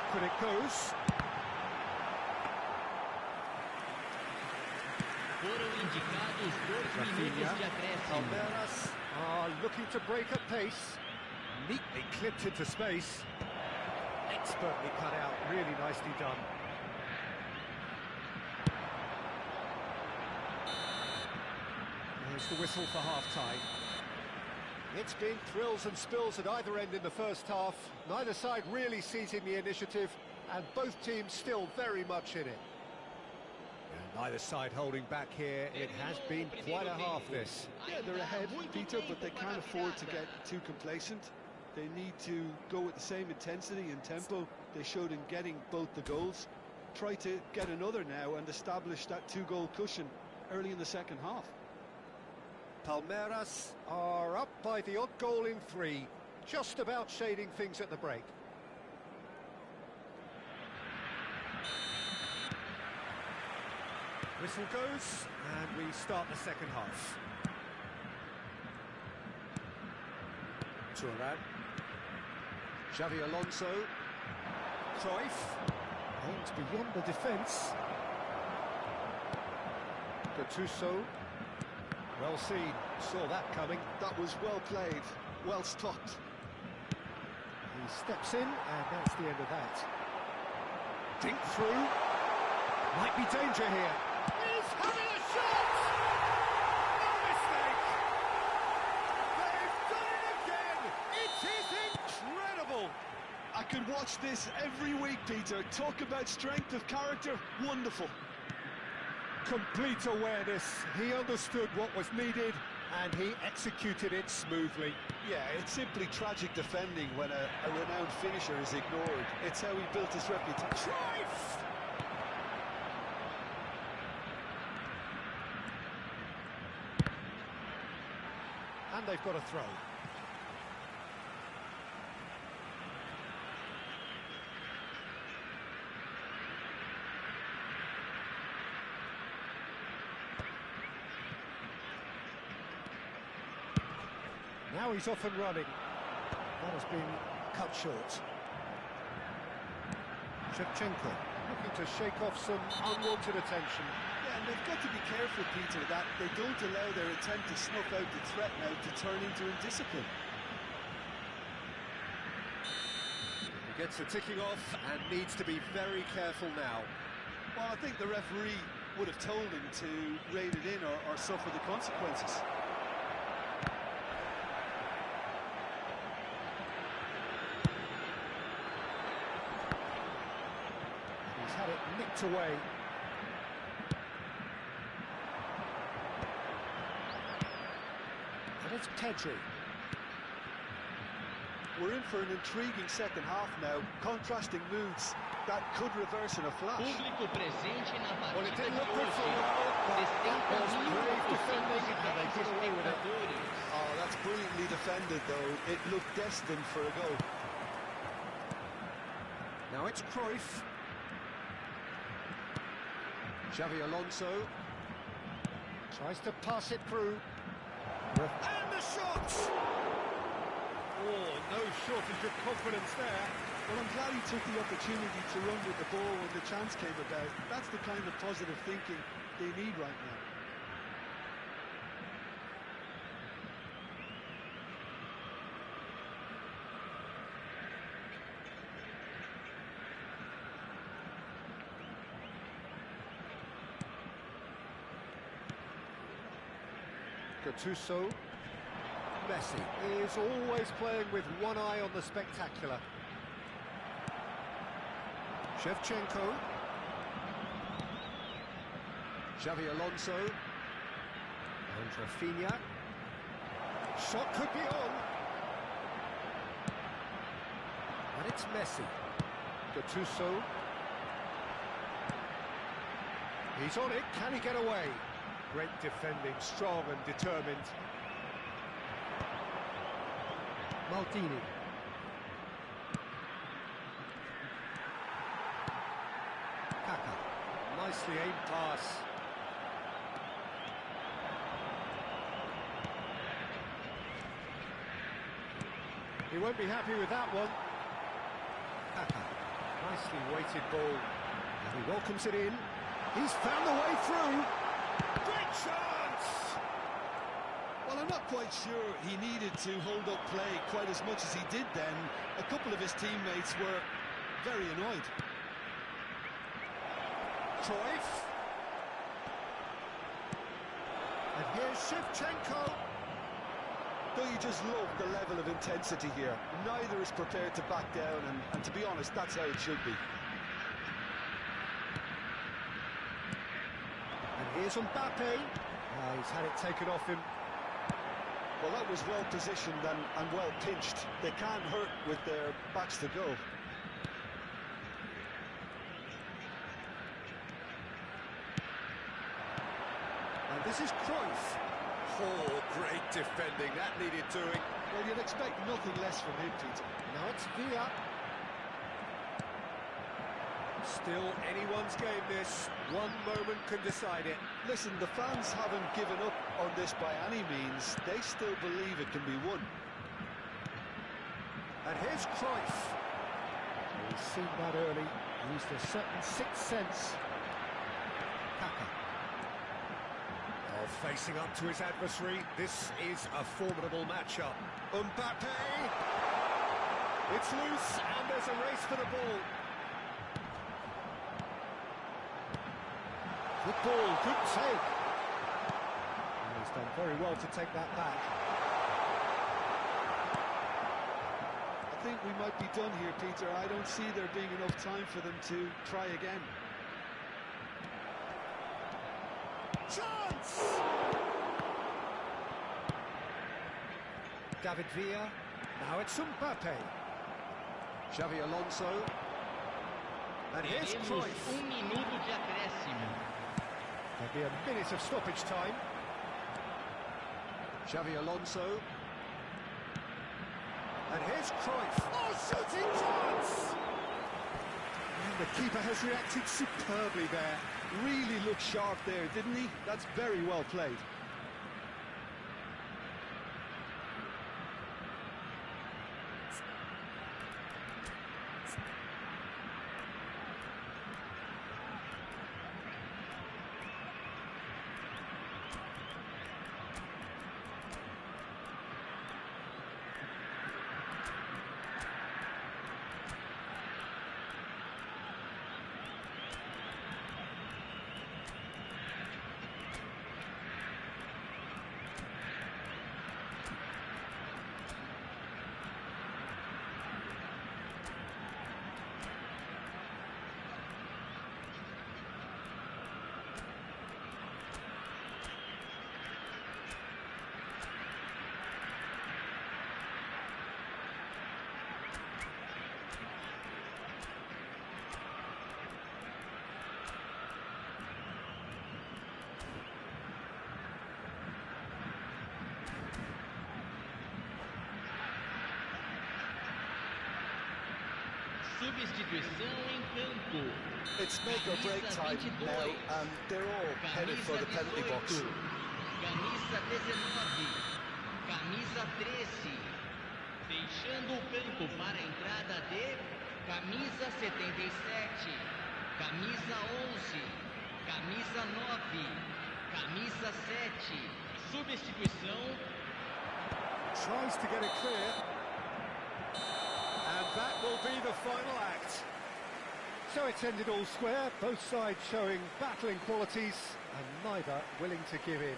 Backward it goes. Foram indicados 2 minutos de acréscimo. Palmeiras are looking to break at pace. Neatly clipped into space. Expertly cut out, really nicely done. Here's the whistle for half-time. It's been thrills and spills at either end in the first half. Neither side really seizing the initiative, and both teams still very much in it. And neither side holding back here. It has been quite a half, this. Yeah, they're ahead, Peter, but they can't afford to get too complacent. They need to go with the same intensity and tempo they showed in getting both the goals. Try to get another now and establish that 2-goal cushion early in the second half. Palmeiras are up by the odd goal in 3, just about shading things at the break. Whistle goes, and we start the second half. Turan. Xavi Alonso. Cruyff. Aims beyond the defence. Gattuso. Well seen, saw that coming. That was well played, well stopped. He steps in, and that's the end of that. Dink through. Might be danger here. He's having a shot! No mistake! They've done it again! It is incredible! I could watch this every week, Peter. Talk about strength of character, wonderful. Complete awareness. He understood what was needed, and he executed it smoothly. Yeah, it's simply tragic defending when a renowned finisher is ignored. It's how he built his reputation. Cruyff! And they've got a throw. Now he's off and running. That has been cut short. Shevchenko looking to shake off some unwanted attention. Yeah, and they've got to be careful, Peter, that they don't allow their attempt to snuff out the threat now to turn into indiscipline. He gets the ticking off and needs to be very careful now. Well, I think the referee would have told him to rein it in or suffer the consequences. Had it nicked away. And it's Pedri. We're in for an intriguing second half now, contrasting moods that could reverse in a flash. Público presente na Well, it partida didn't de look good for a hoje. while, but that was 60 brave minutos defending, and they got away with it. espectadores. Oh, that's brilliantly defended, though. It looked destined for a goal. Now it's Cruyff. Xavi Alonso tries to pass it through. And the shot! Oh, no shortage of confidence there. Well, I'm glad he took the opportunity to run with the ball when the chance came about. That's the kind of positive thinking they need right now. Gattuso. Messi is always playing with one eye on the spectacular. Shevchenko. Xavi Alonso. And Rafinha. Shot could be on. And it's Messi. Gattuso. He's on it. Can he get away? Great defending, strong and determined. Maldini. Kaka. Nicely aimed pass. He won't be happy with that one. Kaka. Nicely weighted ball. And he welcomes it in. He's found the way through. Great chance! Well, I'm not quite sure he needed to hold up play quite as much as he did then. A couple of his teammates were very annoyed. Cruyff. And here's Shevchenko. Don't you just love the level of intensity here? Neither is prepared to back down, and to be honest, that's how it should be. And here's Mbappe. He's had it taken off him. Well, that was well positioned and well pinched. They can't hurt with their backs to go. And this is Cruyff. Oh, great defending. That needed doing. Well, you'd expect nothing less from him, Peter. Now it's Villa. Still anyone's game, this. One moment can decide it. Listen, the fans haven't given up on this by any means. They still believe it can be won. And here's Cruyff. He's seen that early. Used a certain sixth sense. Kaka. Oh, facing up to his adversary. This is a formidable matchup. Mbappe. It's loose, and there's a race for the ball. Good ball, good take. And he's done very well to take that back. I think we might be done here, Peter. I don't see there being enough time for them to try again. Chance! David Villa. Now it's Mbappe. Xavi Alonso. And here's Teremos Cruyff. minuto de acréscimo. There'll be a minute of stoppage time. Xavi Alonso. And here's Cruyff. Oh, shooting chance! And the keeper has reacted superbly there. Really looked sharp there, didn't he? That's very well played. Substituição em campo. It's make or break time now, and they're all headed for the penalty box. Camisa 19, camisa 13, deixando o campo para a entrada de camisa 77, camisa 11, camisa 9, camisa 7, substituição. Tries to get it clear. And that will be the final act. So it's ended all square, both sides showing battling qualities and neither willing to give in.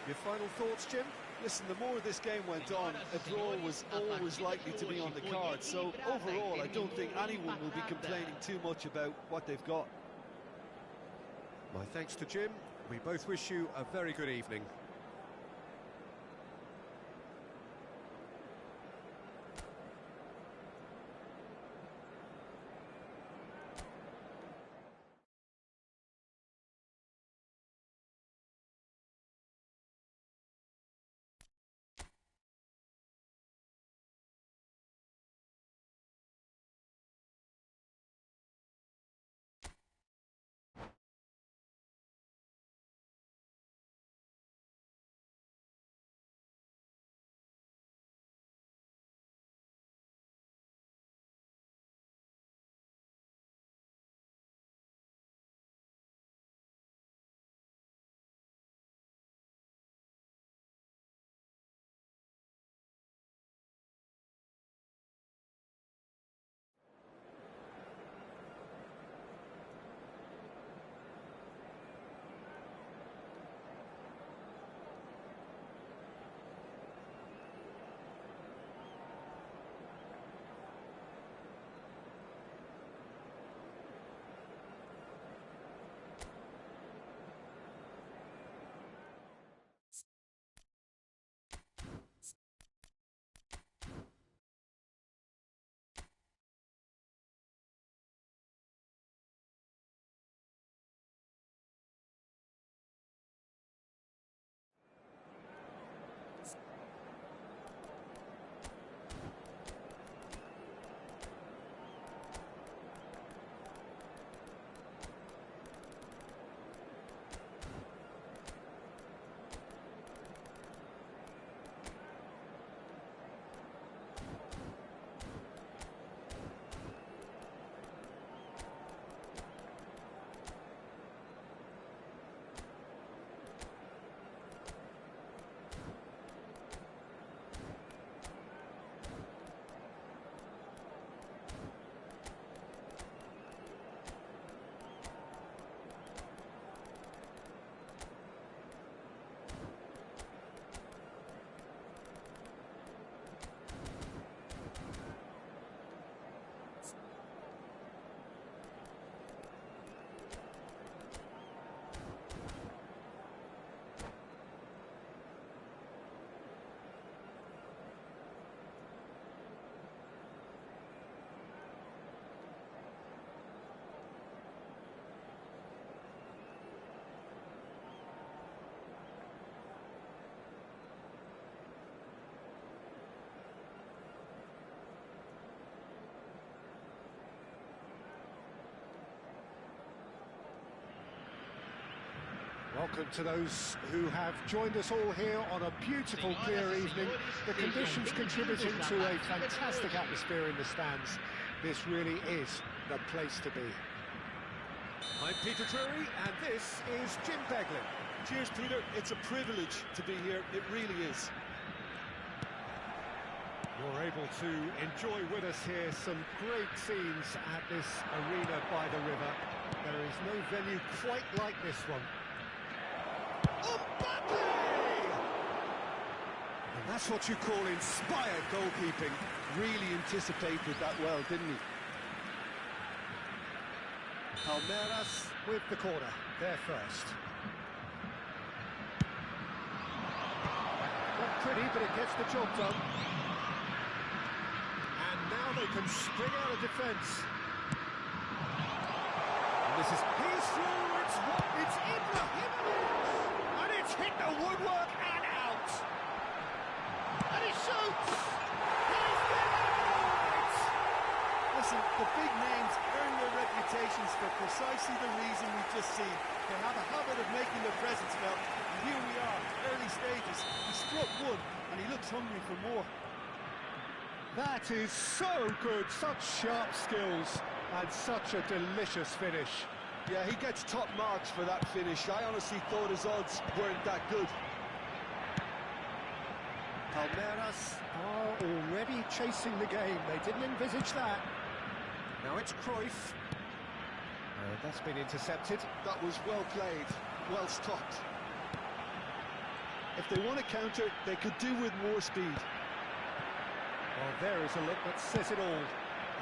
Your final thoughts, Jim? Listen, the more this game went on, a draw was always likely to be on the card. So overall, I don't think anyone will be complaining too much about what they've got. My thanks to Jim. We both wish you a very good evening. Welcome to those who have joined us all here on a beautiful, clear evening. The conditions contributing to a fantastic atmosphere in the stands. This really is the place to be. I'm Peter Drury, and this is Jim Beglin. Cheers, Peter. It's a privilege to be here. It really is. You're able to enjoy with us here some great scenes at this arena by the river. There is no venue quite like this one. And that's what you call inspired goalkeeping. Really anticipated that well, didn't he? Palmeiras with the corner, there first. Not pretty, but it gets the job done. And now they can spring out of defence. And this is his through, it's Ibrahimovic! And it's hit the woodwork and out! And he shoots! He's given it! Listen, the big names earn their reputations for precisely the reason we've just seen. They have a habit of making their presence felt. And here we are, early stages. He struck one, and he looks hungry for more. That is so good, such sharp skills, and such a delicious finish. Yeah, he gets top marks for that finish. I honestly thought his odds weren't that good. Palmeiras are already chasing the game. They didn't envisage that. Now it's Cruyff. That's been intercepted. That was well played, well stopped. If they want to counter, they could do with more speed. Well, there is a look that says it all.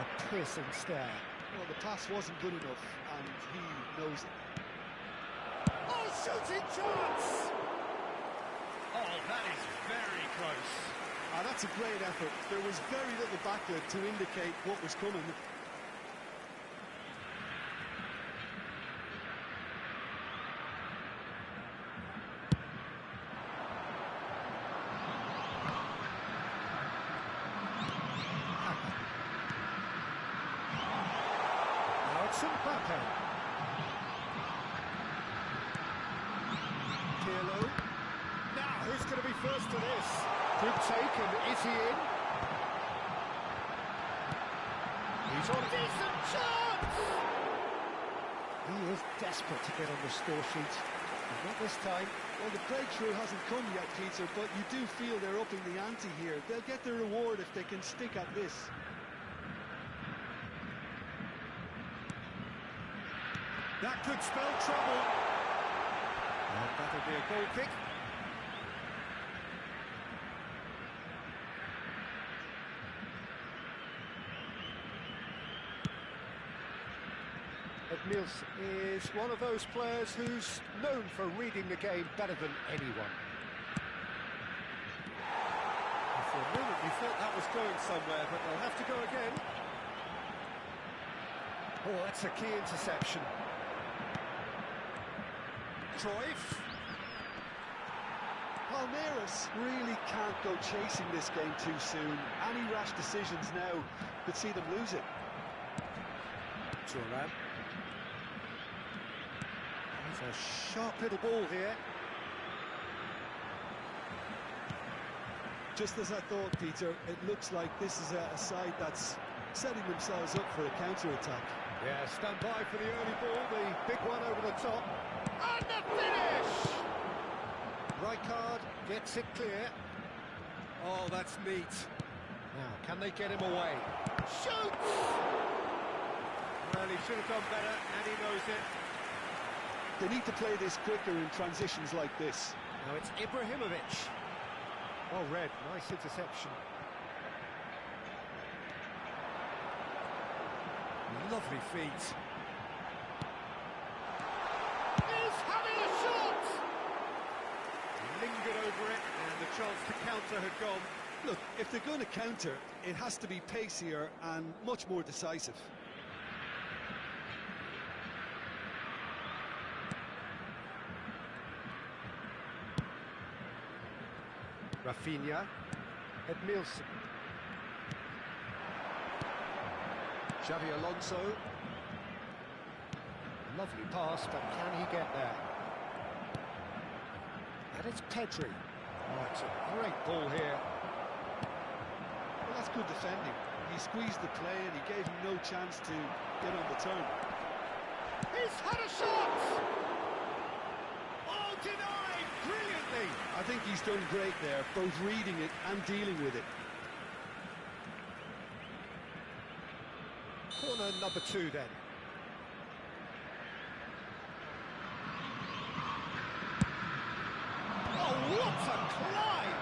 A piercing stare. Well, the pass wasn't good enough, and he knows it. Oh, shooting chance! Oh, that is very close. That's a great effort. There was very little backlit to indicate what was coming. Mbappe. Pirlo. Now, who's going to be first to this? Good take, and is he in? He's on. Decent chance! He is desperate to get on the score sheet. But not this time. Well, the breakthrough hasn't come yet, Peter, but you do feel they're upping the ante here. They'll get their reward if they can stick at this. That could spell trouble. And that'll be a goal kick. Mills is one of those players who's known for reading the game better than anyone. For a moment we thought that was going somewhere, but they'll have to go again. Oh, that's a key interception. Cruyff. Palmeiras really can't go chasing this game too soon. Any rash decisions now could see them lose it. Turan. There's a sharp little ball here. Just as I thought, Peter, it looks like this is a side that's setting themselves up for a counter-attack. Yeah, stand by for the early ball, the big one over the top. And the finish! Rijkaard gets it clear. Oh, that's neat. Now, can they get him away? Shoots! Well, he should have done better, and he knows it. They need to play this quicker in transitions like this. Now it's Ibrahimovic. Oh, Red, nice interception. Lovely feet. He's having a shot! He lingered over it, and the chance to counter had gone. Look, if they're going to counter, it has to be pacier and much more decisive. Rafinha, Edmilson, Xavi Alonso. Lovely pass, but can he get there? And it's Pedri. Oh, it's a great ball here. Well, that's good defending. He squeezed the play and he gave him no chance to get on the turn. He's had a shot! Oh, denied brilliantly! I think he's done great there, both reading it and dealing with it. Corner number 2 then. Oh, what a climb!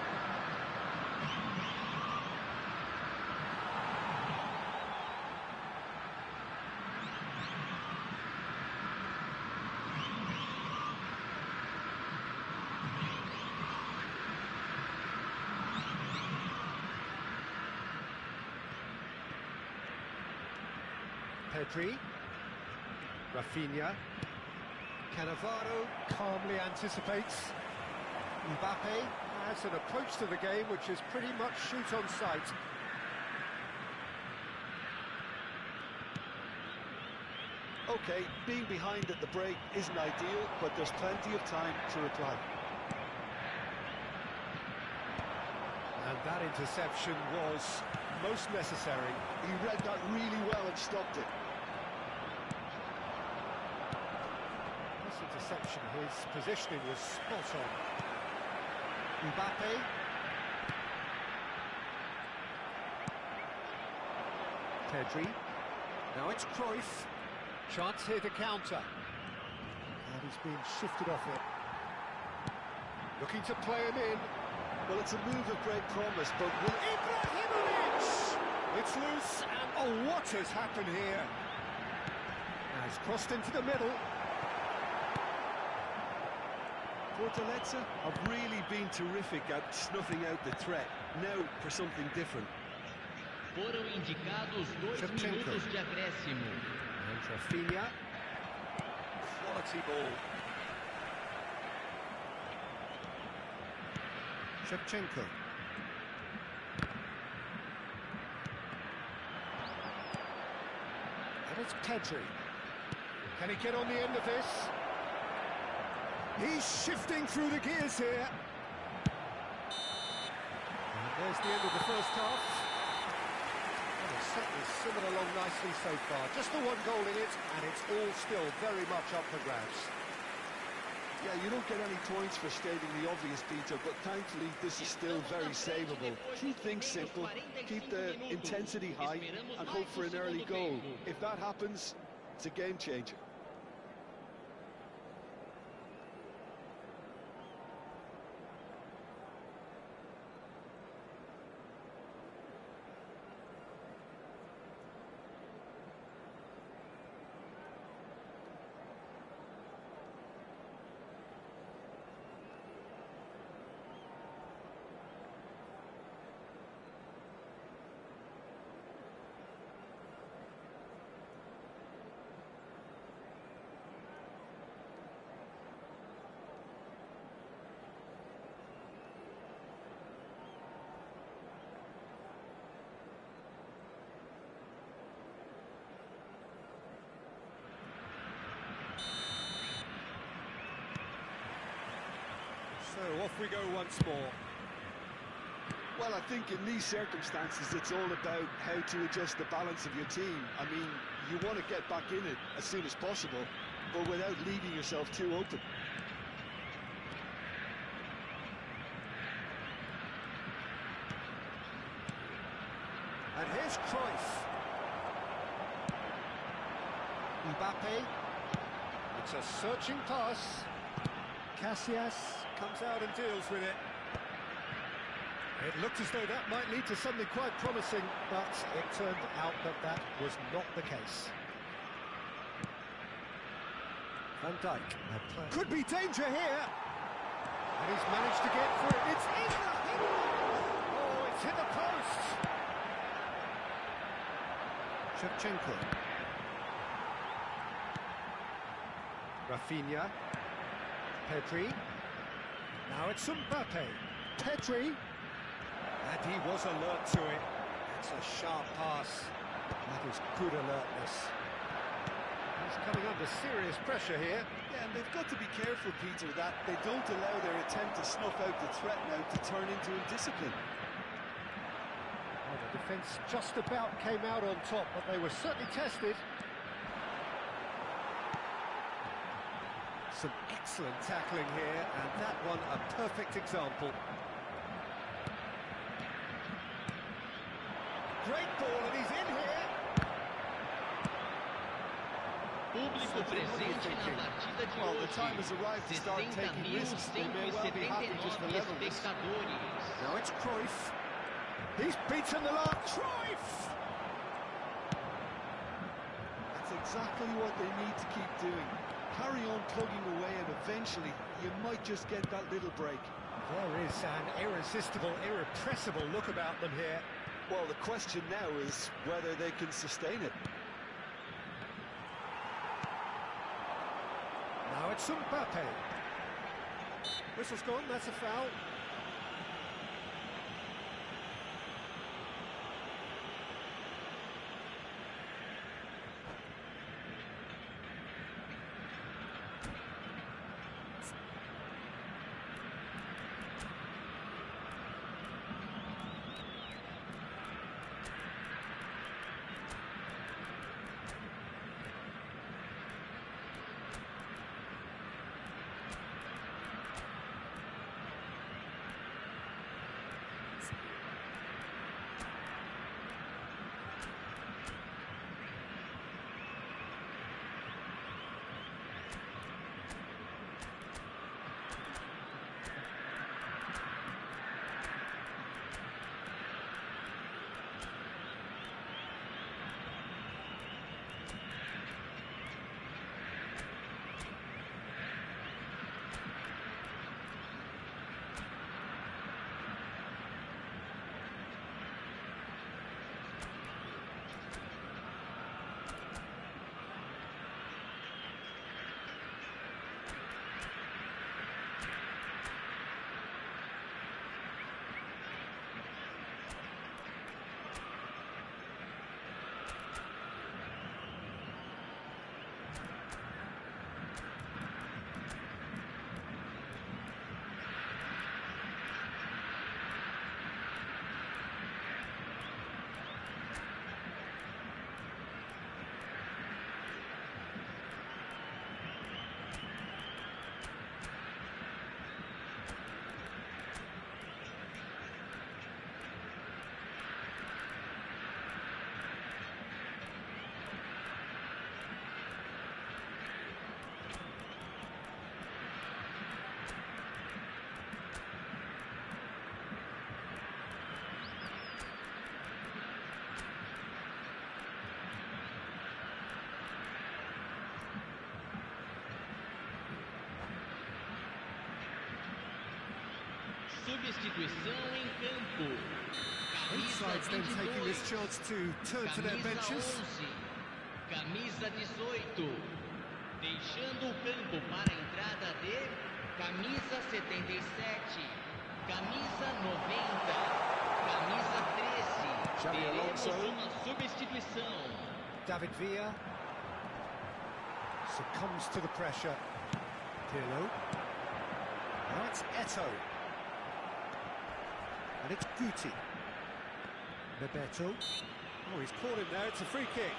Pedri, Rafinha, Cannavaro calmly anticipates. Mbappe has an approach to the game which is pretty much shoot on sight. Okay, being behind at the break isn't ideal, but there's plenty of time to reply. And that interception was most necessary. He read that really well and stopped it. This interception, his positioning was spot on. Mbappe. Pedri. Now it's Cruyff. Chance here to counter. And he's being shifted off it. Looking to play him in. Well, it's a move of great promise, but will Ibrahimovic! It's loose, and oh, what has happened here? Now he's crossed into the middle. Fortaleza have really been terrific at snuffing out the threat. Now for something different. Foram indicados 2 minutos de acréscimo. And Rafinha. Quality ball. Shevchenko. And it's Pedri. Can he get on the end of this? He's shifting through the gears here. And there's the end of the first half. Well, it's certainly simmered along nicely so far. Just the 1 goal in it, and it's all still very much up for grabs. Yeah, you don't get any points for stating the obvious, Peter, but thankfully this is still very savable. Keep things simple, keep the intensity high, and hope for an early goal. If that happens, it's a game changer. So off we go once more. Well, I think in these circumstances it's all about how to adjust the balance of your team. I mean, you want to get back in it as soon as possible, but without leaving yourself too open. And here's Cruyff. Mbappe. It's a searching pass. Casillas comes out and deals with it. It looked as though that might lead to something quite promising, but it turned out that that was not the case. Van Dijk. Could be danger here. And he's managed to get through it. It's in the hit. Oh, it's hit the post. Shevchenko. Rafinha. Pedri. Now it's Mbappe. Pedri. And he was alert to it. That's a sharp pass. That is good alertness. He's coming under serious pressure here. Yeah, and they've got to be careful, Peter, that they don't allow their attempt to snuff out the threat now to turn into indiscipline. Well, the defence just about came out on top, but they were certainly tested. Some excellent tackling here, and that one a perfect example. Great ball, and he's in here. Público presente na partida de Well, the hoje. time has arrived to start taking risks. They may well be happy just to 60.179 level this. espectadores. Now it's Cruyff. He's beaten the last. Cruyff! That's exactly what they need to keep doing. Carry on plugging away, and eventually you might just get that little break. There is an irresistible, irrepressible look about them here. Well, the question now is whether they can sustain it. Now it's Mbappe. Whistle's gone, that's a foul. Substituição em campo. Both Camisa sides then taking 22. this chance to turn to their Camisa benches. 11. Camisa 18. Deixando o campo para a entrada de camisa 77. Camisa 90. Camisa 13. Xabi Teremos Alonso. uma substituição. David Villa succumbs to the pressure. Pirlo. Now it's Eto'o. And it's Guti. Bebeto. Oh, he's caught him there. It's a free kick.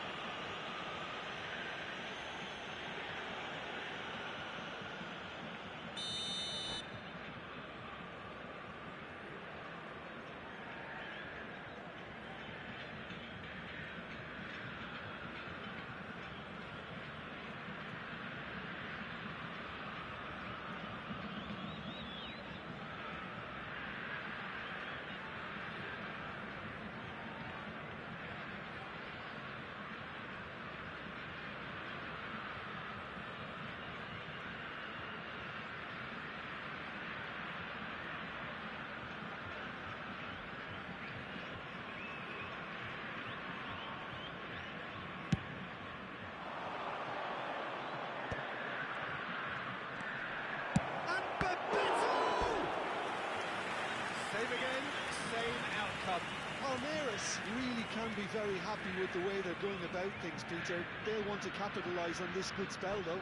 Palmeiras really can be very happy with the way they're going about things, Peter. They'll want to capitalise on this good spell, though.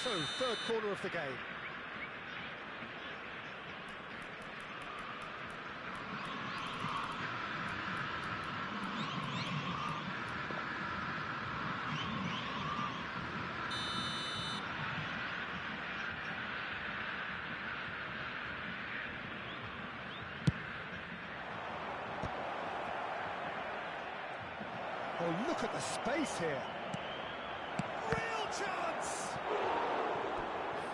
So, third corner of the game. Oh, look at the space here. Real chance!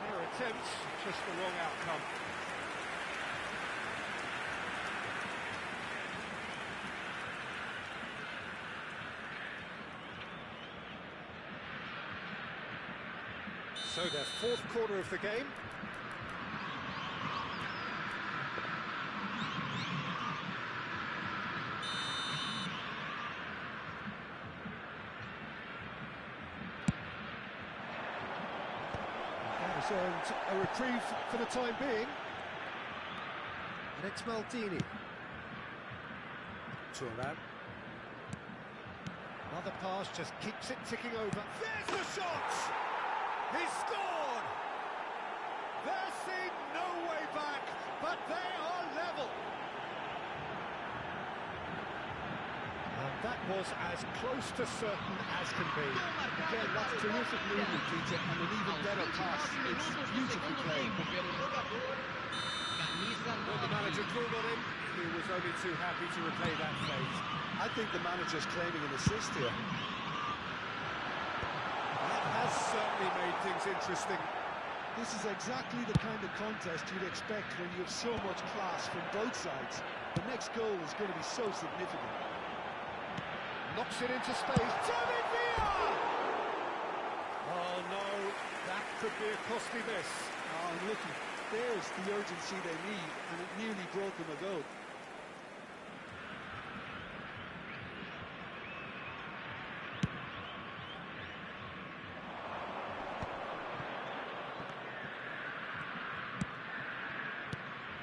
Their attempt, just the wrong outcome. So their fourth corner of the game. Earned a reprieve for the time being. And it's Maldini. Turan. Another pass just keeps it ticking over. There's the shot! He's scored! There seemed no way back, but they are level. And that was as close to certain as can be. Again, that's terrific movement, Peter, and an even better pass. It's beautifully played. When the manager called on him, he was only too happy to replay that phase. I think the manager's claiming an assist here. That has certainly made things interesting. This is exactly the kind of contest you'd expect when you have so much class from both sides. The next goal is going to be so significant. Knocks it into space. Difera! Oh no, that could be a costly miss. Oh, and look, there's the urgency they need, and it nearly brought them a goal.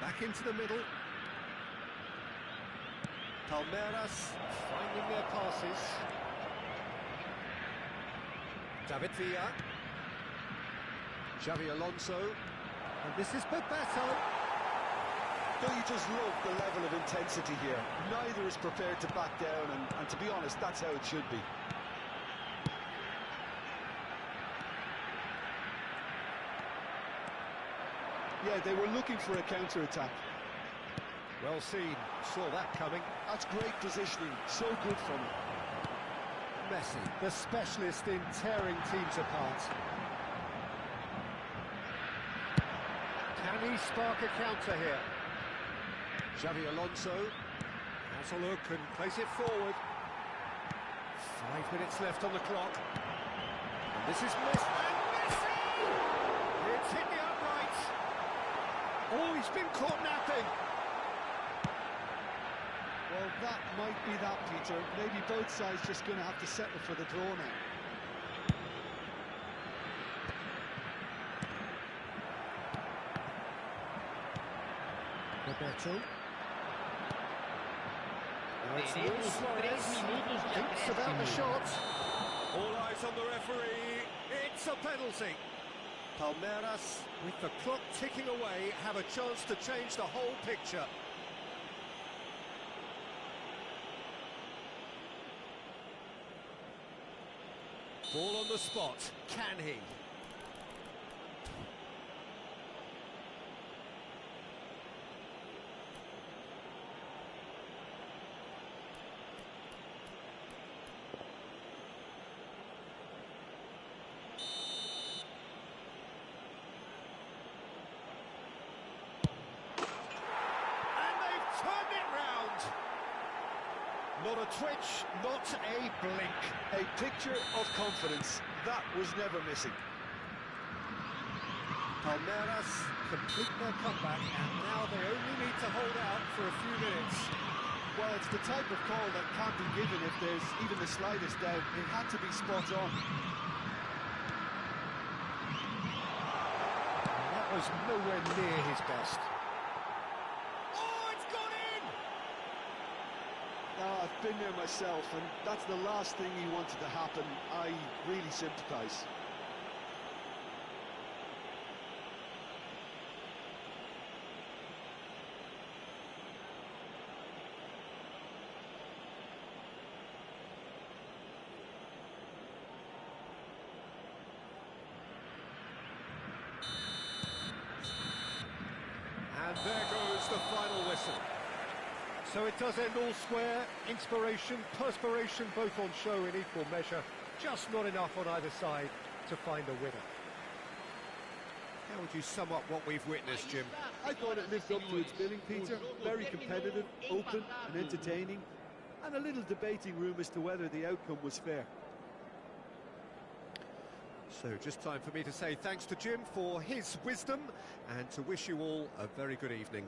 Back into the middle. Palmeiras finding their passes. David Villa. Xavi Alonso. And this is Bebeto. Don't you just love the level of intensity here? Neither is prepared to back down, and to be honest, that's how it should be. Yeah, they were looking for a counter-attack. Well seen, saw that coming. That's great positioning, so good from him. Messi, the specialist in tearing teams apart. Can he spark a counter here? Xavi Alonso has a look and plays it forward. 5 minutes left on the clock. And this is missed. And Messi! It's hit the upright. Oh, he's been caught napping. Well, that might be that, Peter. Maybe both sides just going to have to settle for the draw now. Roberto. Now it's Luis Suarez. Thinks about the shot. All eyes on the referee. It's a penalty. Palmeiras, with the clock ticking away, have a chance to change the whole picture. Ball on the spot. Can he? Not a twitch, not a blink. A picture of confidence. That was never missing. Palmeiras complete their comeback, and now they only need to hold out for a few minutes. Well, it's the type of call that can't be given if there's even the slightest doubt. It had to be spot on. That was nowhere near his best. Oh, it's gone in! Now, I've been there myself, and that's the last thing you wanted to happen. I really sympathise. And there goes the final whistle. So it does end all square. Inspiration, perspiration, both on show in equal measure. Just not enough on either side to find a winner. How would you sum up what we've witnessed, Jim? I thought it lived up to its billing, Peter. Very competitive, open and entertaining. And a little debating room as to whether the outcome was fair. So just time for me to say thanks to Jim for his wisdom and to wish you all a very good evening.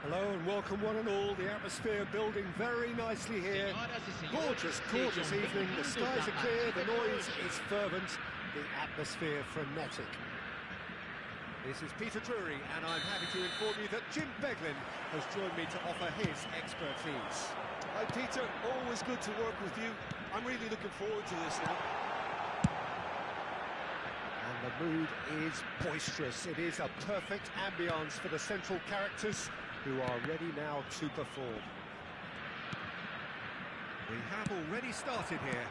Hello and welcome one and all. The atmosphere building very nicely here. Gorgeous, gorgeous evening. The skies are clear, the noise is fervent, the atmosphere frenetic. This is Peter Drury and I'm happy to inform you that Jim Beglin has joined me to offer his expertise. Hi Peter, always good to work with you. I'm really looking forward to this now. And the mood is boisterous. It is a perfect ambience for the central characters who are ready now to perform. We have already started here.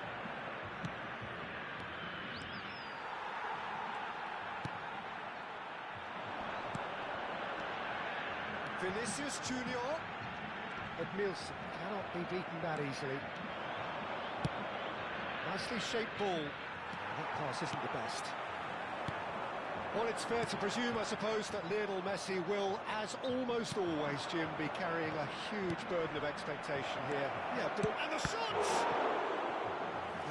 Vinicius Junior. Edmilson cannot be beaten that easily. Nicely shaped ball. That pass isn't the best. Well, it's fair to presume, I suppose, that Lionel Messi will, as almost always, Jim, be carrying a huge burden of expectation here. Yeah, but... And the shots!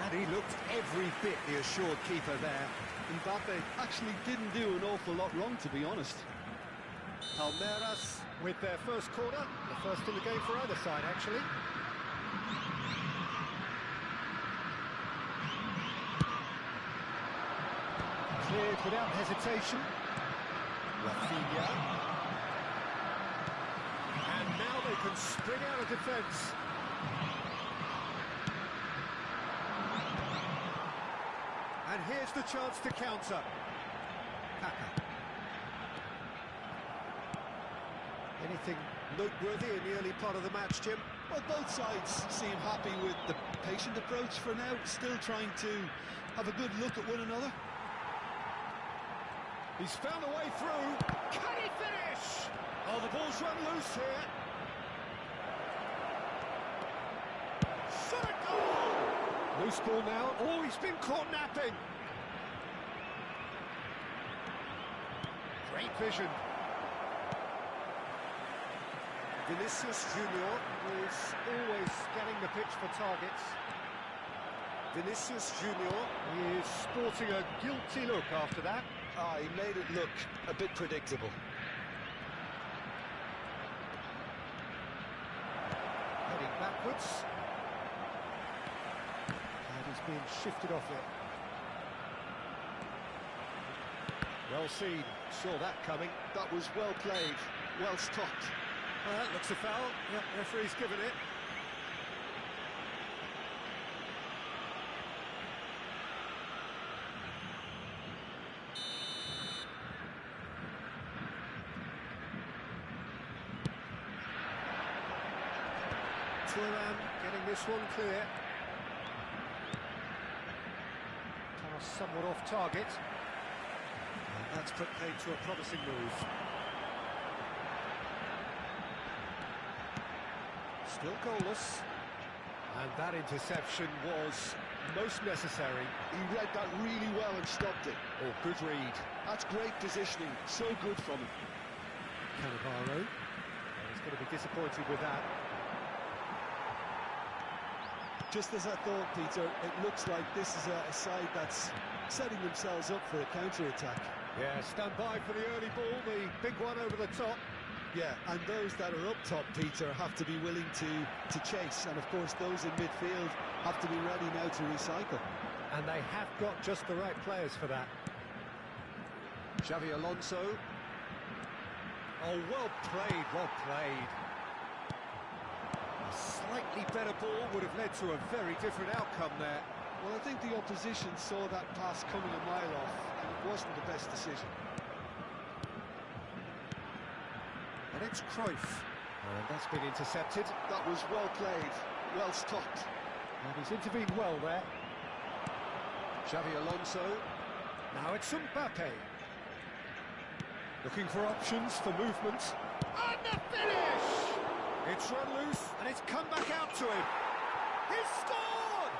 And he looked every bit the assured keeper there. Mbappe actually didn't do an awful lot wrong, to be honest. Palmeiras with their first corner, the first in the game for either side, actually. Cleared without hesitation. Rafinha. And now they can spring out of defence. And here's the chance to counter. Kaka. Anything noteworthy in the early part of the match, Jim? Well, both sides seem happy with the patient approach for now, still trying to have a good look at one another. He's found a way through. Can he finish? Oh, the ball's run loose here. Shot a goal! Loose ball now. Oh, he's been caught napping. Great vision. Vinicius Junior is always scanning the pitch for targets. Vinicius Junior is sporting a guilty look after that. Ah, he made it look a bit predictable. Heading backwards. And he's being shifted off it. Well seen. Saw that coming. That was well played, well stopped. Well, that looks a foul. Yep, referee's given it. Turan getting this one clear. Pass somewhat off target. And that's put paid to a promising move. Still goalless. And that interception was most necessary. He read that really well and stopped it. Oh, good read. That's great positioning, so good from him. Cannavaro. Well, he's going to be disappointed with that. Just as I thought, Peter, it looks like this is a side that's setting themselves up for a counter-attack. Yeah, stand by for the early ball, the big one over the top. Yeah, and those that are up top, Peter, have to be willing to chase. And, of course, those in midfield have to be ready now to recycle. And they have got just the right players for that. Xavi Alonso. Oh, well played, well played. A slightly better ball would have led to a very different outcome there. Well, I think the opposition saw that pass coming a mile off, and it wasn't the best decision. And it's Cruyff. And that's been intercepted. That was well played, well stopped. And he's intervened well there. Xavi Alonso. Now it's Mbappe. Looking for options for movement. And the finish! It's run loose, and it's come back out to him. He's scored!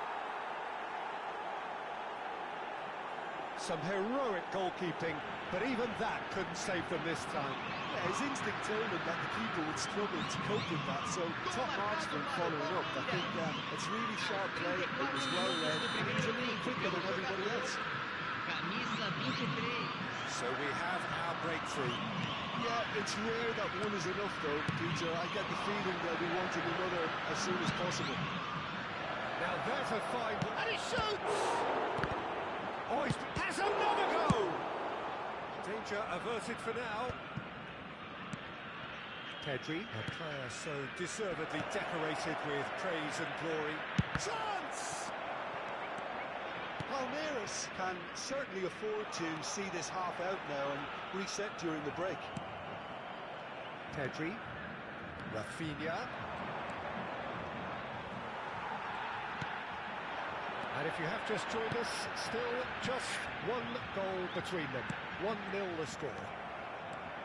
Some heroic goalkeeping, but even that couldn't save them this time. Yeah, his instinct told him that the keeper would struggle to cope with that, so top marks for him following up. I think it's really sharp play, it was well read, and he's a little quicker than everybody else. Camisa 23. So we have our breakthrough. Yeah, it's rare that one is enough though, Peter. I get the feeling they'll be wanting another as soon as possible. Now there's a fine... And he shoots! Oh, he has another goal! Danger averted for now. Pedri, a player so deservedly decorated with praise and glory. Chance! Palmeiras can certainly afford to see this half out now and reset during the break. Pedri, Rafinha. And if you have just joined us, still just one goal between them. 1-0 the score.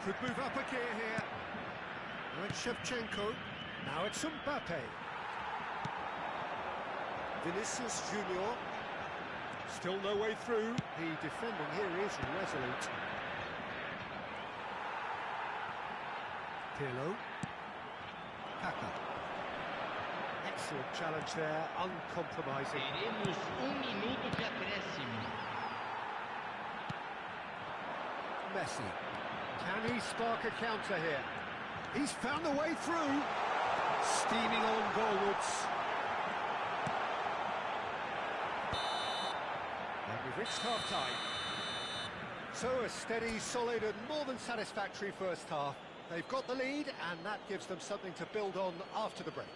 Could move up a gear here. Now it's Shevchenko. Now it's Mbappe. Vinicius Junior. Still no way through. The defending here is resolute. Pirlo. Kaka. Excellent challenge there, uncompromising. Teremos minuto de acréscimo. Messi. Can he spark a counter here? He's found the way through. Steaming on goalwards. And we've reached half-time. So a steady, solid and more than satisfactory first half. They've got the lead and that gives them something to build on after the break.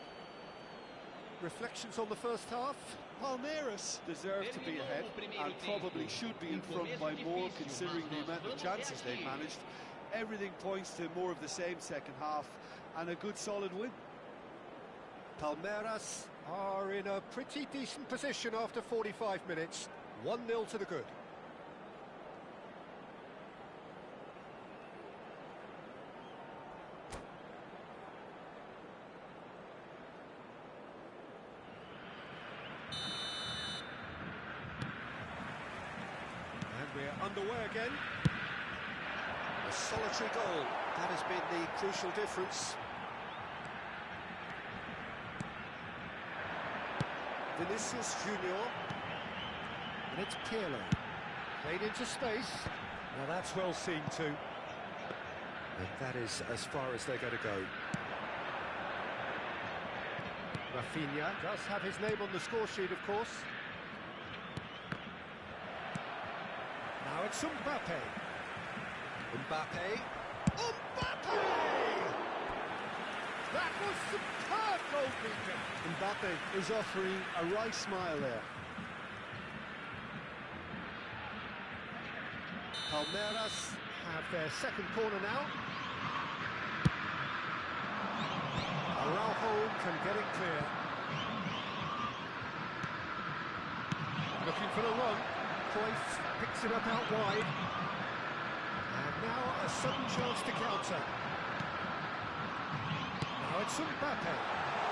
Reflections on the first half? Palmeiras deserve to be ahead and probably should be in front by more considering the amount of chances they've managed. Everything points to more of the same second half and a good solid win. Palmeiras are in a pretty decent position after 45 minutes. 1-0 to the good. We're underway again. A solitary goal. That has been the crucial difference. Vinicius Junior. And it's Pirlo. Played into space. Now that's well seen too. And that is as far as they're going to go. Rafinha does have his name on the score sheet, of course. Now it's Mbappe. Mbappe. Mbappe! That was superb goalkeeping. Mbappe is offering a right smile there. Palmeiras have their second corner now. Araujo can get it clear. Looking for the run. Cruyff picks it up out wide. And now a sudden chance to counter. Now it's Mbappe.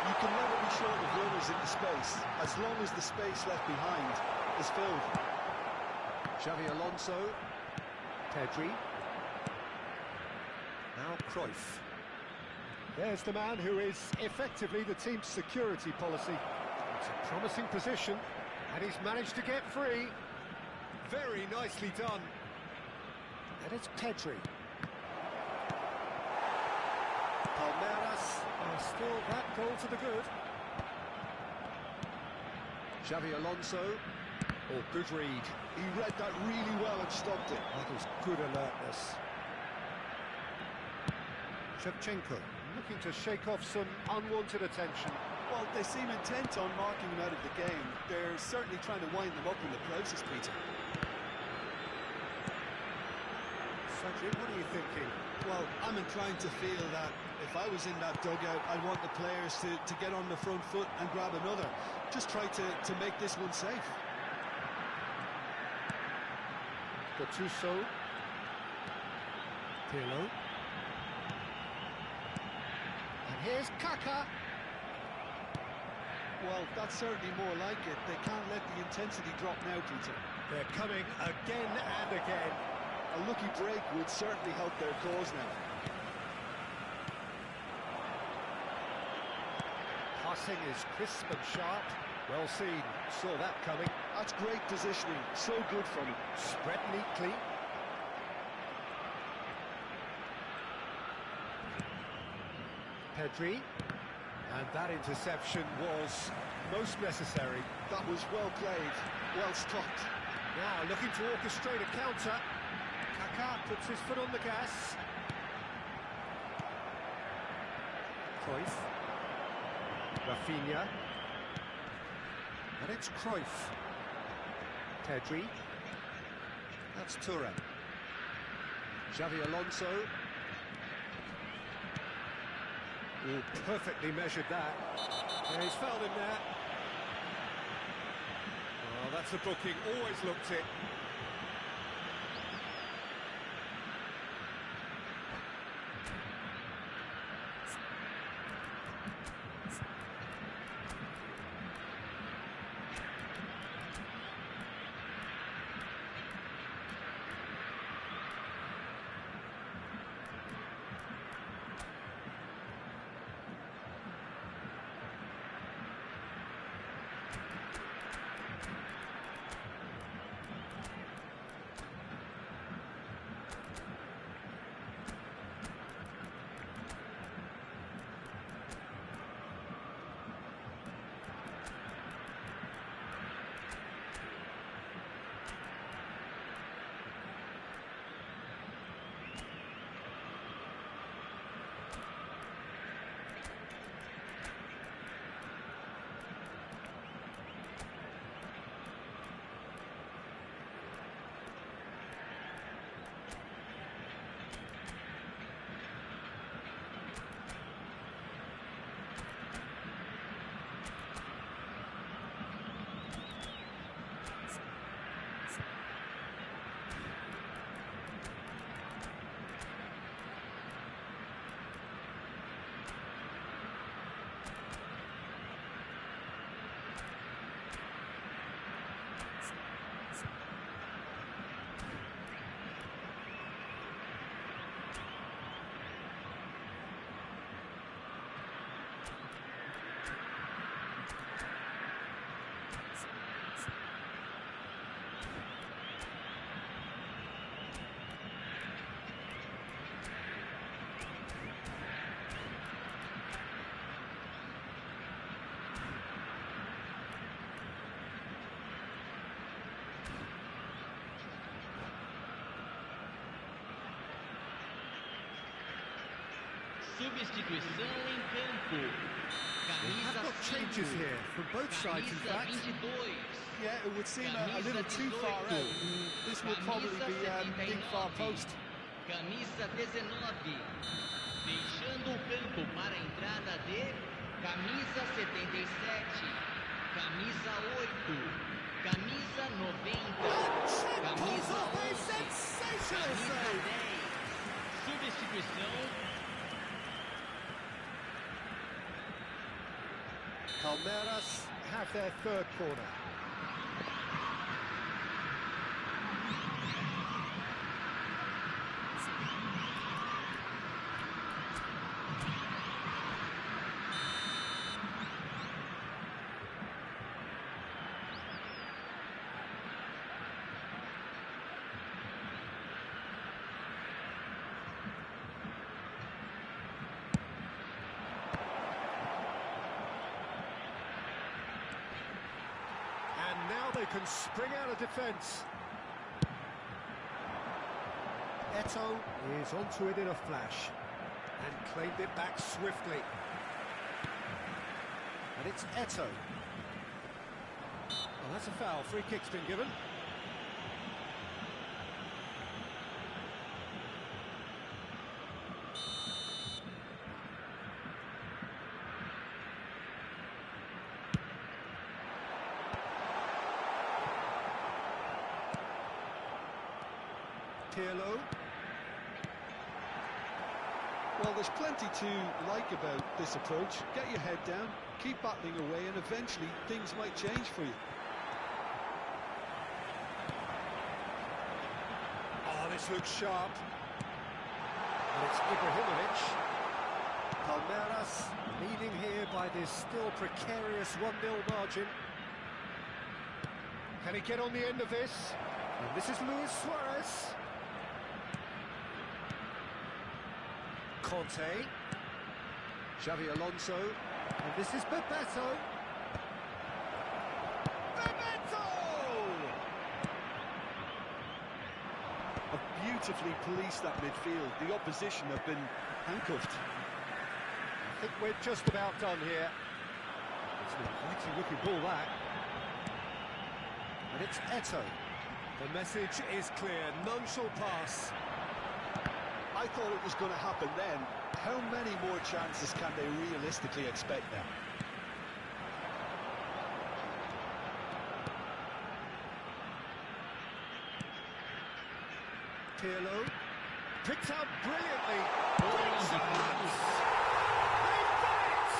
You can never be short of runners in the space, as long as the space left behind is filled. Xavi Alonso. Pedri. Now Cruyff. There's the man who is effectively the team's security policy. It's a promising position, and he's managed to get free. Very nicely done. And it's Pedri. Palmeiras are still that goal to the good. Xavi Alonso. Oh, good read. He read that really well and stopped it. That was good alertness. Shevchenko looking to shake off some unwanted attention. Well, they seem intent on marking him out of the game. They're certainly trying to wind them up in the process, Peter. Cedric, what are you thinking? Well, I'm inclined to feel that if I was in that dugout, I'd want the players to get on the front foot and grab another. Just try to make this one safe. Gattuso. Pirlo. And here's Kaka. Well, that's certainly more like it. They can't let the intensity drop now, Peter. They're coming again and again. A lucky break would certainly help their cause now. Passing is crisp and sharp. Well seen. Saw that coming. That's great positioning. So good from him. Spread neatly. Pedri. And that interception was most necessary. That was well played. Well stopped. Now looking to orchestrate a counter. Kaka puts his foot on the gas. Cruyff. Rafinha. And it's Cruyff. Pedri. That's Toure. Xavi Alonso. Oh, perfectly measured that. Yeah, he's fouled him there. Oh, that's a booking, always looked it. Substituição em campo. I've Camisa got changes 5. here from both sides, in Camisa fact. 22. Yeah, it would seem a little too far out. This will probably be big far post. Camisa 19. Deixando o campo para a entrada de camisa 77. Camisa 8. Camisa 90. Camisa 11. Camisa 10. Substituição. Palmeiras have their third corner. And now they can spring out of defence. Eto'o is onto it in a flash and claimed it back swiftly. And it's Eto'o. Well, that's a foul. Free kick's been given. Pirlo. Well, there's plenty to like about this approach. Get your head down, keep battling away, and eventually things might change for you. Oh, this looks sharp. And it's Ibrahimovic. Palmeiras leading here by this still precarious 1-0 margin. Can he get on the end of this? And this is Luis Suarez. Conte. Xavi Alonso. And this is Bebeto. Bebeto! Have beautifully policed that midfield. The opposition have been handcuffed. I think we're just about done here. It's an inviting looking ball, that. And it's Eto. The message is clear, none shall pass. I thought it was going to happen then. How many more chances can they realistically expect now? Pirlo picked up brilliantly. Bola indicados. They've done it!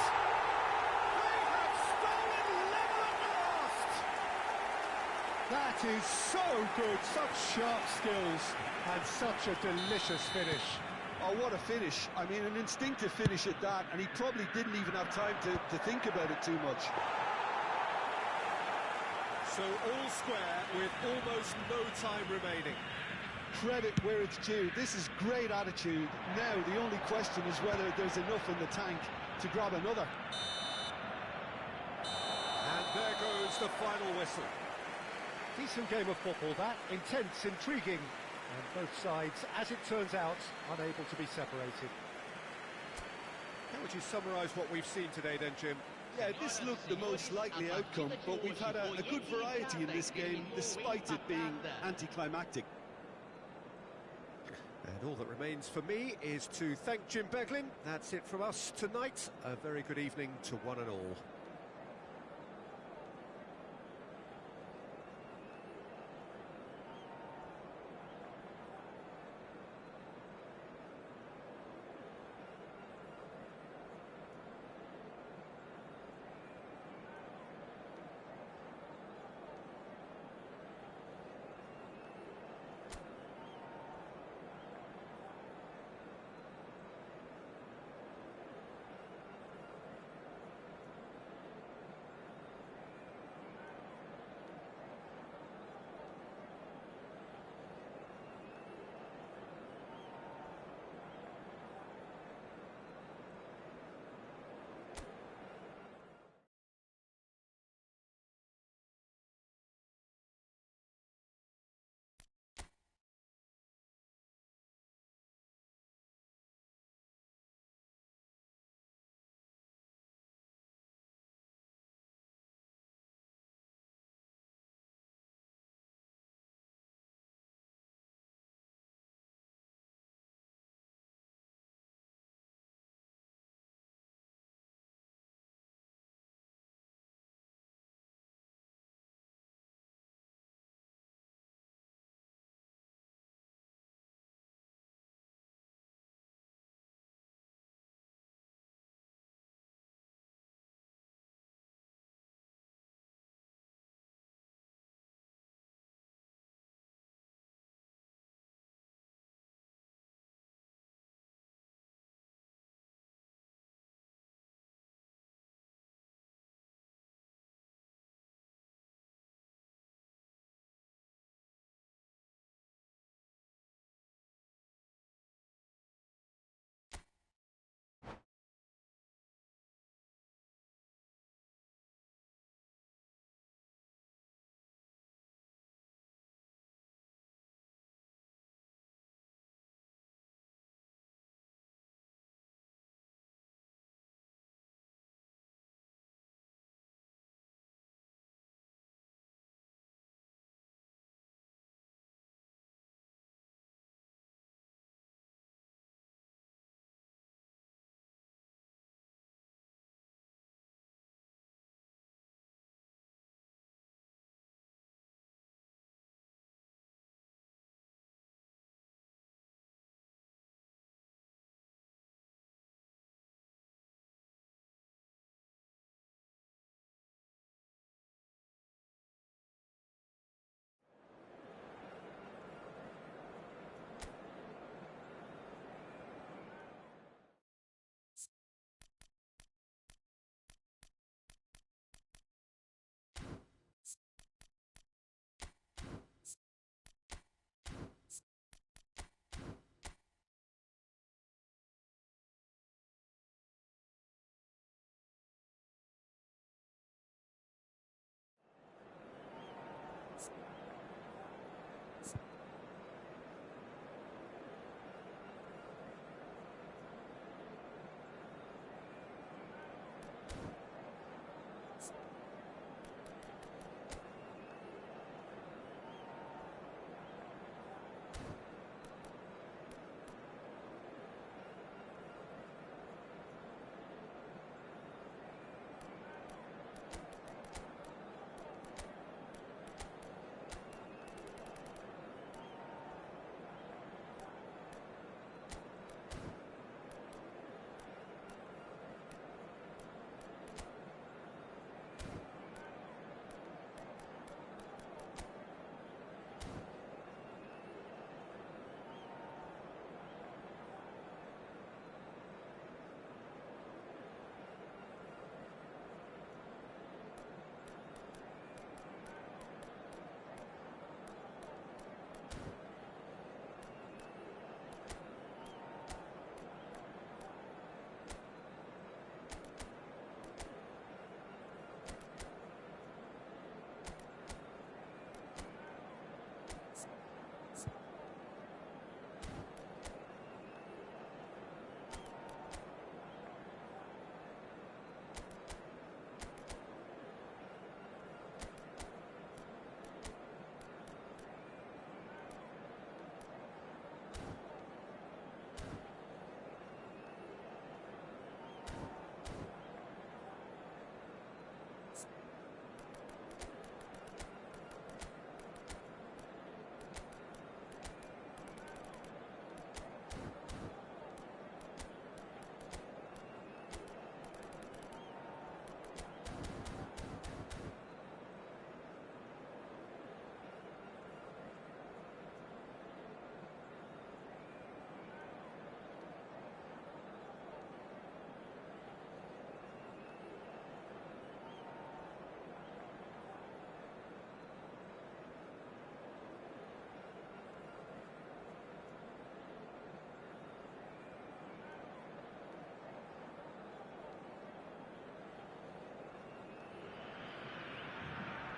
They have stolen level at last! That is so good, such sharp skills and such a delicious finish. Oh, what a finish. I mean, an instinctive finish at that, and he probably didn't even have time to think about it too much. So all square with almost no time remaining. Credit where it's due. This is great attitude. Now, the only question is whether there's enough in the tank to grab another. And there goes the final whistle. Decent game of football, that. Intense, intriguing. And both sides, as it turns out, unable to be separated. How would you summarise what we've seen today then, Jim? Yeah, this looked the most likely outcome, but we've had a good variety in this game, despite it being anticlimactic. And all that remains for me is to thank Jim Beglin. That's it from us tonight. A very good evening to one and all.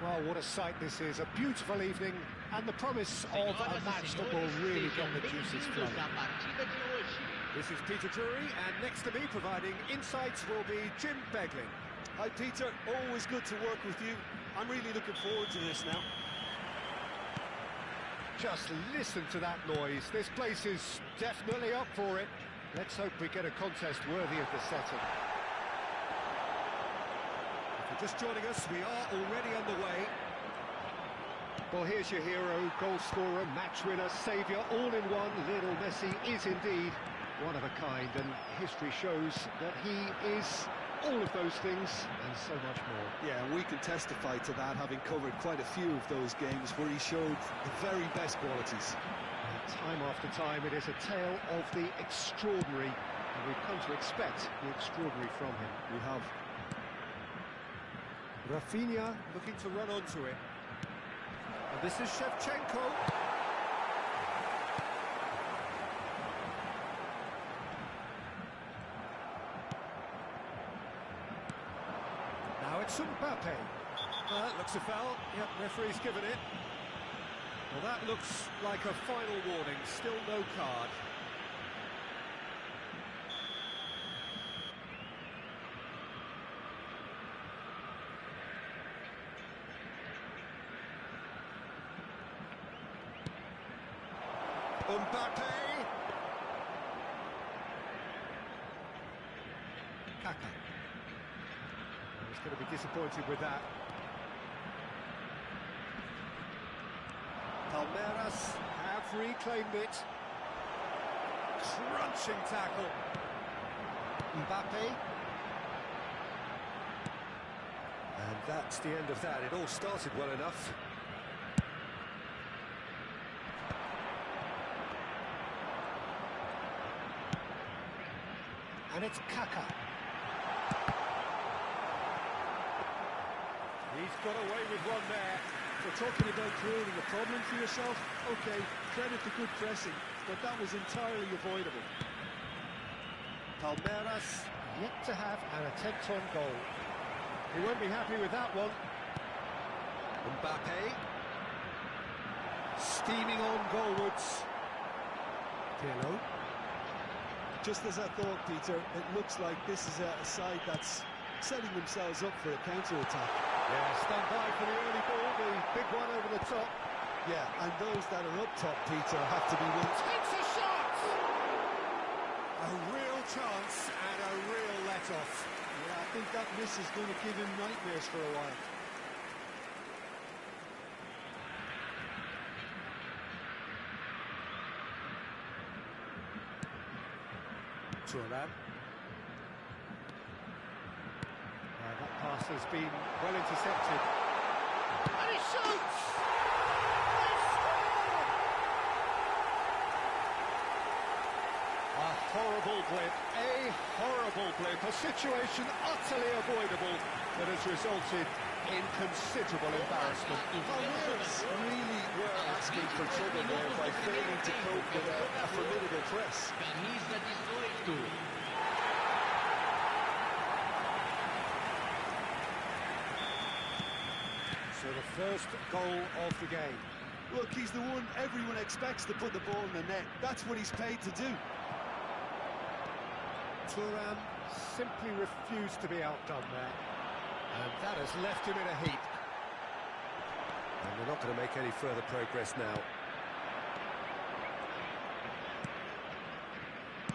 Well, what a sight this is. A beautiful evening and the promise of a match that will really get the juices flowing. This is Peter Drury, and next to me providing insights will be Jim Beglin. Hi Peter, always good to work with you. I'm really looking forward to this now. Just listen to that noise. This place is definitely up for it. Let's hope we get a contest worthy of the setting. If you're just joining us, we are already underway. Well, here's your hero, goal scorer, match winner, saviour, all in one. Lionel Messi is indeed one of a kind, and history shows that he is all of those things and so much more. Yeah, and we can testify to that, having covered quite a few of those games where he showed the very best qualities. And time after time, it is a tale of the extraordinary, and we've come to expect the extraordinary from him. We have. Rafinha looking to run onto it. And this is Shevchenko. Now it's Mbappe. That looks a foul. Yep, referee's given it. Well, that looks like a final warning. Still no card. Mbappe. Kaka. He's going to be disappointed with that. Palmeiras have reclaimed it. Crunching tackle. Mbappe. And that's the end of that. It all started well enough. And it's Kaka. He's got away with one there. We're talking about creating a problem for yourself. Okay, credit to good pressing, but that was entirely avoidable. Palmeiras yet to have an attempt on goal. He won't be happy with that one. Mbappe. Steaming on goalwards. Pirlo. Just as I thought, Peter, it looks like this is a side that's setting themselves up for a counter-attack. Yeah, stand by for the early ball, the big one over the top. Yeah, and those that are up top, Peter, have to be wins. Takes a shot! A real chance and a real let-off. Yeah, I think that miss is going to give him nightmares for a while. That pass has been well intercepted. And he shoots! They score! A horrible blip, a situation utterly avoidable that has resulted in considerable embarrassment. Palmeiras really were asking for trouble there by failing to cope with a formidable press. So the first goal of the game. Look, he's the one everyone expects to put the ball in the net. That's what he's paid to do. Thuram simply refused to be outdone there. And that has left him in a heap. And we're not going to make any further progress now.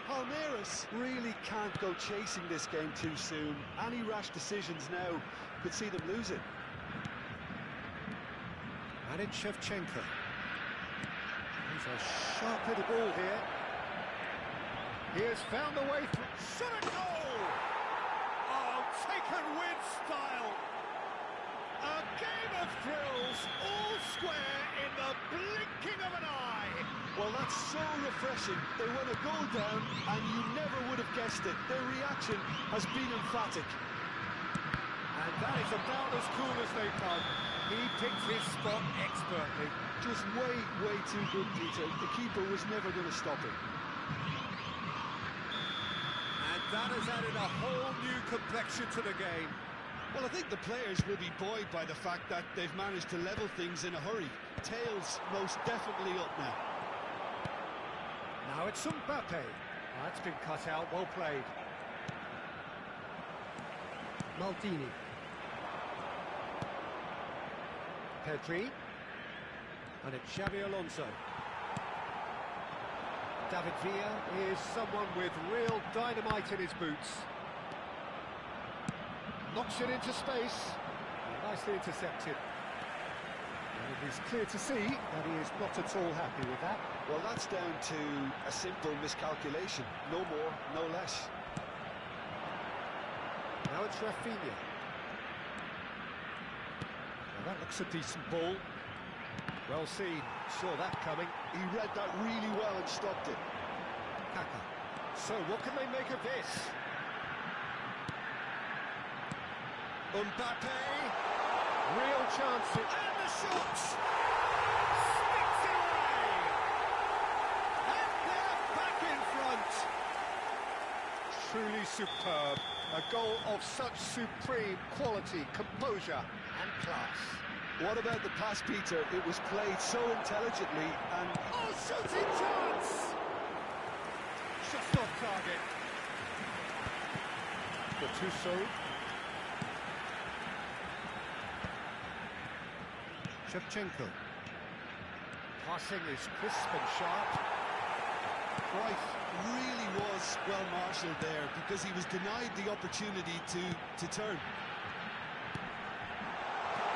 Palmeiras really can't go chasing this game too soon. Any rash decisions now could see them lose it. And it's Shevchenko. He's a sharp little ball here. He has found a way through. Shot a goal! Oh, taken with style. A game of thrills, all square in the blinking of an eye. Well, that's so refreshing. They went a goal down, and you never would have guessed it. Their reaction has been emphatic. And that is about as cool as they come. He picked his spot expertly. Just way, way too good, Peter. The keeper was never going to stop him. And that has added a whole new complexion to the game. Well, I think the players will be buoyed by the fact that they've managed to level things in a hurry. Tails most definitely up now. Now it's Mbappe. That's been cut out, well played. Maldini. Pedri. And it's Xabi Alonso. David Villa is someone with real dynamite in his boots. Knocks it into space. Nicely intercepted. And it is clear to see that he is not at all happy with that. Well, that's down to a simple miscalculation. No more, no less. Now it's Rafinha. Now that looks a decent ball. Well seen. Saw that coming. He read that really well and stopped it. Kaka. So what can they make of this? Mbappe. Real chances. And the shots. Sticks it away. And they're back in front. Truly superb. A goal of such supreme quality, composure and class. What about the pass, Peter? It was played so intelligently and... Oh, shooting chance! Just off target. Gattuso. Shevchenko. Passing is crisp and sharp. Right, really was well marshalled there because he was denied the opportunity to turn.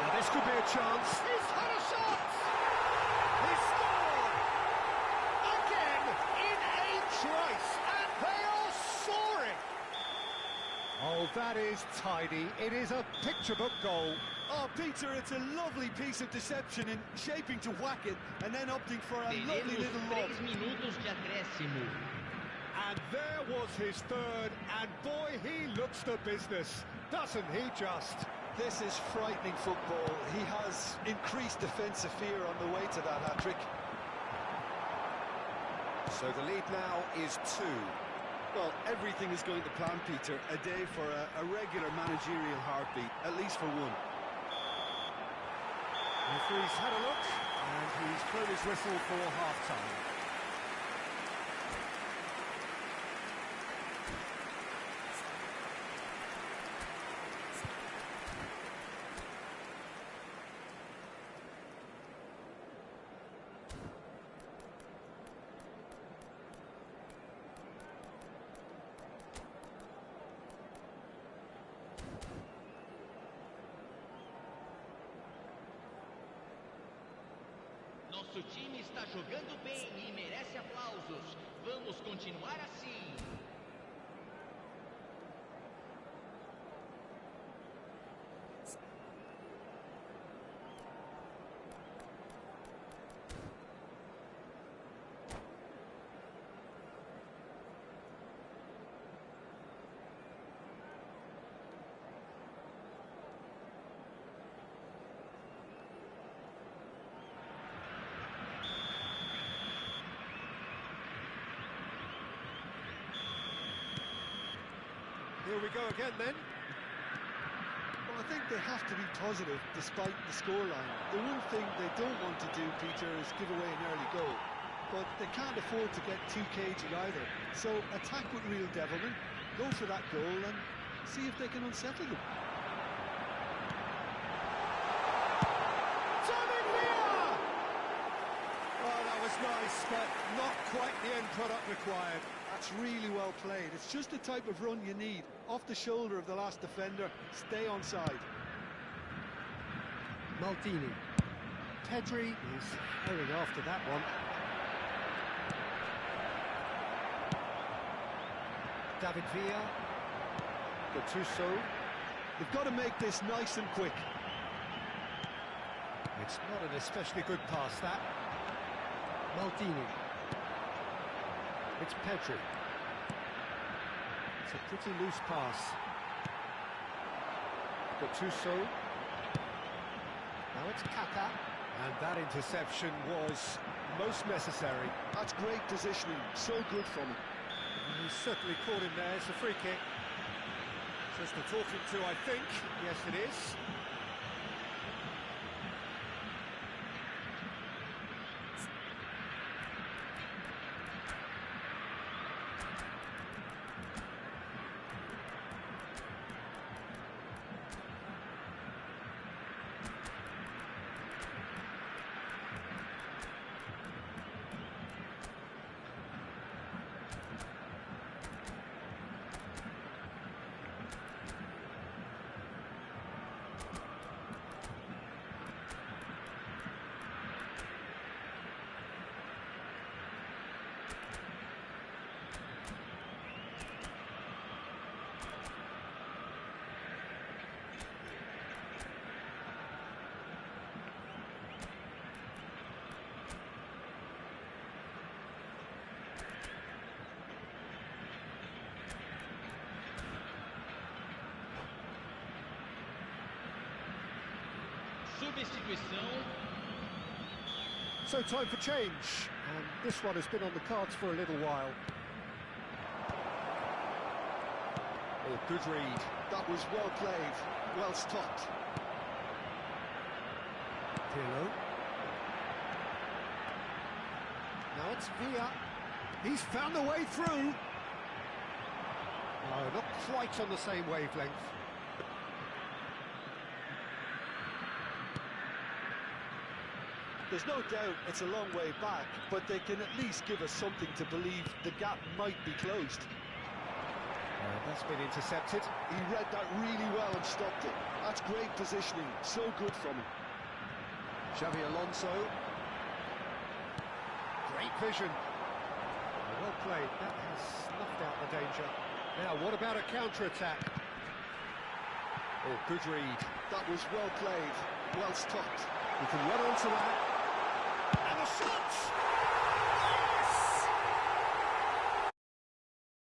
Now this could be a chance. He's had a shot! He scored! Again in a trice, and they are soaring! Oh, that is tidy. It is a picture-book goal. Oh, Peter, it's a lovely piece of deception in shaping to whack it and then opting for a lovely Teremos little lob. 3 minutos de acréscimo. And there was his third, and boy, he looks the business, doesn't he just? This is frightening football. He has increased defensive fear on the way to that hat-trick. So the lead now is 2. Well, everything is going to plan, Peter. A day for a regular managerial heartbeat, at least for one. Referee's had a look, and he's blown his whistle for half-time. Nosso time está jogando bem e merece aplausos. Vamos continuar assim. Here we go again then. Well, I think they have to be positive despite the scoreline. The one thing they don't want to do, Peter, is give away an early goal. But they can't afford to get too cagey either. So attack with real devilment, go for that goal and see if they can unsettle them. Oh, that was nice, but not quite the end product required. That's really well played. It's just the type of run you need. Off the shoulder of the last defender, stay onside. Maldini. Pedri is herring after that one. David Villa. Gattuso. They've got to make this nice and quick. It's not an especially good pass, that. Maldini. It's Pedri. It's a pretty loose pass. Gattuso. Now it's Kaka. And that interception was most necessary. That's great positioning, so good from him. He's certainly caught him there, it's a free kick. Just a talking to, I think. Yes, it is. Substituição. So time for change, and this one has been on the cards for a little while. Oh, good read. That was well played, well stopped. Pirlo. Now it's Villa. He's found a way through. No, not quite on the same wavelength. There's no doubt it's a long way back, but they can at least give us something to believe the gap might be closed. That's been intercepted. He read that really well and stopped it. That's great positioning, so good from him. Xavi Alonso. Great vision. Well played. That has snuffed out the danger. Now, what about a counter-attack? Oh, good read. That was well played, well stopped. He can run onto that. And a shot!